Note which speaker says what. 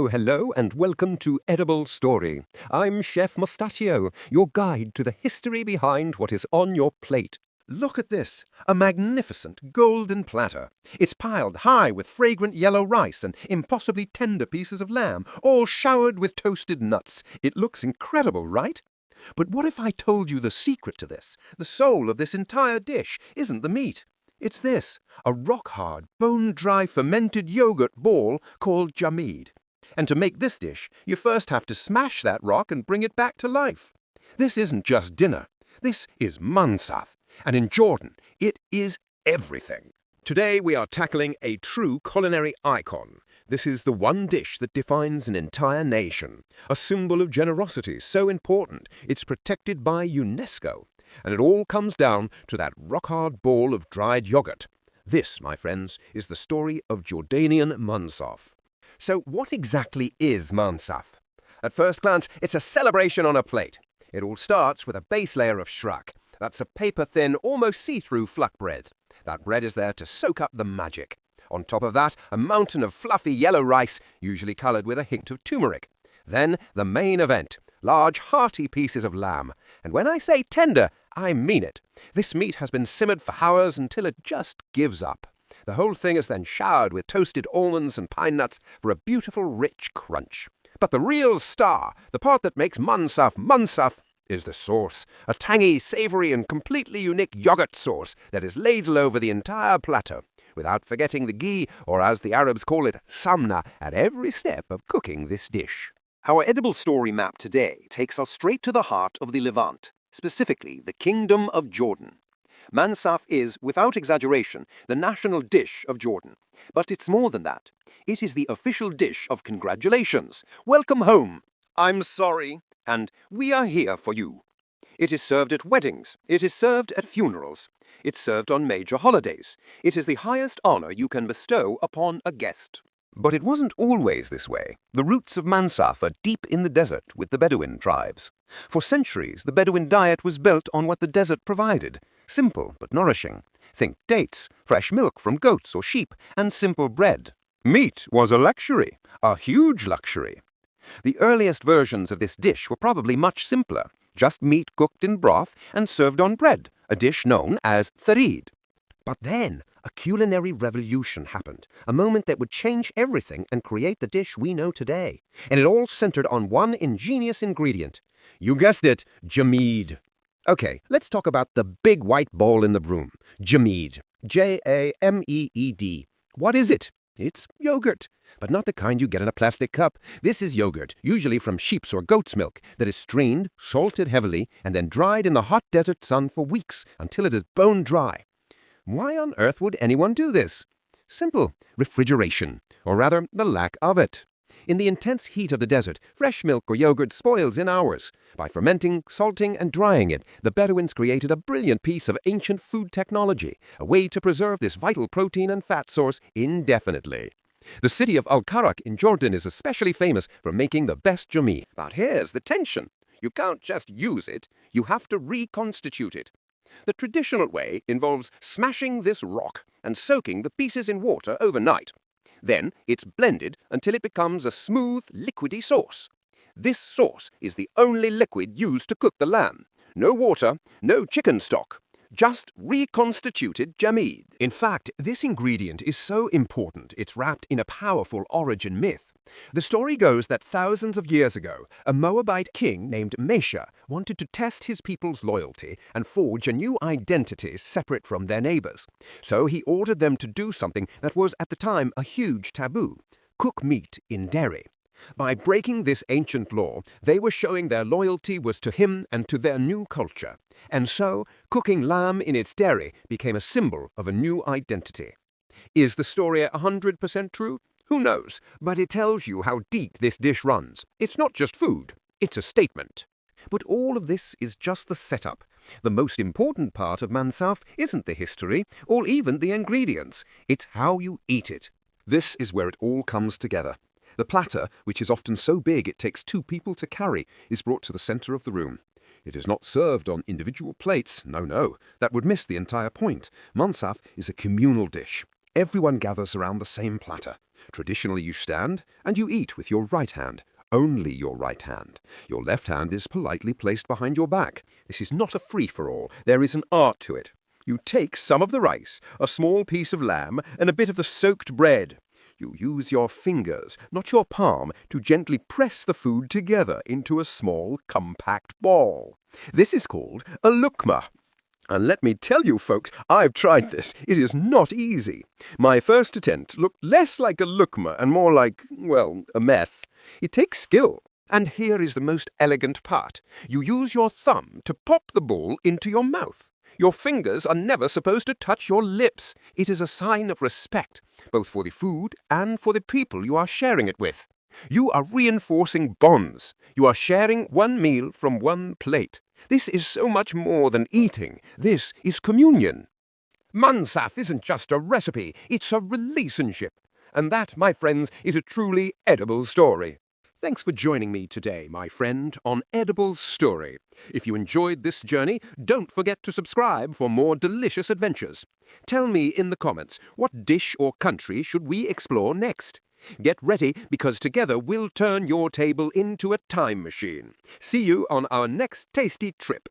Speaker 1: Oh, hello and welcome to Edible Story. I'm Chef Mustachio, your guide to the history behind what is on your plate.
Speaker 2: Look at this, a magnificent golden platter. It's piled high with fragrant yellow rice and impossibly tender pieces of lamb, all showered with toasted nuts. It looks incredible, right? But what if I told you the secret to this? The soul of this entire dish isn't the meat. It's this, a rock-hard, bone-dry fermented yogurt ball called jamid. And to make this dish, you first have to smash that rock and bring it back to life. This isn't just dinner. This is Mansaf. And in Jordan, it is everything. Today we are tackling a true culinary icon. This is the one dish that defines an entire nation. A symbol of generosity so important it's protected by UNESCO. And it all comes down to that rock-hard ball of dried yogurt. This, my friends, is the story of Jordanian Mansaf. So what exactly is Mansaf? At first glance, it's a celebration on a plate. It all starts with a base layer of shrak. That's a paper-thin, almost see-through flack bread. That bread is there to soak up the magic. On top of that, a mountain of fluffy yellow rice, usually coloured with a hint of turmeric. Then the main event, large hearty pieces of lamb. And when I say tender, I mean it. This meat has been simmered for hours until it just gives up. The whole thing is then showered with toasted almonds and pine nuts for a beautiful rich crunch. But the real star, the part that makes Mansaf, is the sauce. A tangy, savoury and completely unique yogurt sauce that is ladled over the entire platter, without forgetting the ghee, or as the Arabs call it, samna, at every step of cooking this dish.
Speaker 3: Our edible story map today takes us straight to the heart of the Levant, specifically the Kingdom of Jordan. Mansaf is, without exaggeration, the national dish of Jordan. But it's more than that. It is the official dish of congratulations, welcome home, I'm sorry, and we are here for you. It is served at weddings. It is served at funerals. It's served on major holidays. It is the highest honor you can bestow upon a guest.
Speaker 1: But it wasn't always this way. The roots of Mansaf are deep in the desert with the Bedouin tribes. For centuries, the Bedouin diet was built on what the desert provided. Simple but nourishing. Think dates, fresh milk from goats or sheep, and simple bread. Meat was a luxury, a huge luxury. The earliest versions of this dish were probably much simpler. Just meat cooked in broth and served on bread, a dish known as tharid. But then, a culinary revolution happened, a moment that would change everything and create the dish we know today. And it all centered on one ingenious ingredient. You guessed it, jamid. Okay, let's talk about the big white ball in the broom. Jamid. Jameed. What is it? It's yogurt, but not the kind you get in a plastic cup. This is yogurt, usually from sheep's or goat's milk, that is strained, salted heavily, and then dried in the hot desert sun for weeks until it is bone dry. Why on earth would anyone do this? Simple. Refrigeration, or rather, the lack of it. In the intense heat of the desert, fresh milk or yogurt spoils in hours. By fermenting, salting, and drying it, the Bedouins created a brilliant piece of ancient food technology, a way to preserve this vital protein and fat source indefinitely. The city of Al-Karak in Jordan is especially famous for making the best jamid. But here's the tension. You can't just use it, you have to reconstitute it. The traditional way involves smashing this rock and soaking the pieces in water overnight. Then it's blended until it becomes a smooth, liquidy sauce. This sauce is the only liquid used to cook the lamb. No water, no chicken stock. Just reconstituted jamid. In fact, this ingredient is so important it's wrapped in a powerful origin myth. The story goes that thousands of years ago, a Moabite king named Mesha wanted to test his people's loyalty and forge a new identity separate from their neighbors. So he ordered them to do something that was at the time a huge taboo: cook meat in dairy. By breaking this ancient law, they were showing their loyalty was to him and to their new culture. And so, cooking lamb in its dairy became a symbol of a new identity. Is the story 100% true? Who knows, but it tells you how deep this dish runs. It's not just food, it's a statement. But all of this is just the setup. The most important part of Mansaf isn't the history, or even the ingredients. It's how you eat it. This is where it all comes together. The platter, which is often so big it takes 2 people to carry, is brought to the center of the room. It is not served on individual plates. No, that would miss the entire point. Mansaf is a communal dish.
Speaker 2: Everyone gathers around the same platter. Traditionally, you stand and you eat with your right hand. Only your right hand. Your left hand is politely placed behind your back. This is not a free-for-all. There is an art to it. You take some of the rice, a small piece of lamb, and a bit of the soaked bread. You use your fingers, not your palm, to gently press the food together into a small, compact ball. This is called a lukma. And let me tell you, folks, I've tried this. It is not easy. My first attempt looked less like a lukma and more like, well, a mess. It takes skill. And here is the most elegant part. You use your thumb to pop the ball into your mouth. Your fingers are never supposed to touch your lips. It is a sign of respect, both for the food and for the people you are sharing it with. You are reinforcing bonds. You are sharing one meal from one plate. This is so much more than eating. This is communion. Mansaf isn't just a recipe, it's a relationship. And that, my friends, is a truly edible story. Thanks for joining me today, my friend, on Edible Story. If you enjoyed this journey, don't forget to subscribe for more delicious adventures. Tell me in the comments, what dish or country should we explore next? Get ready, because together we'll turn your table into a time machine. See you on our next tasty trip.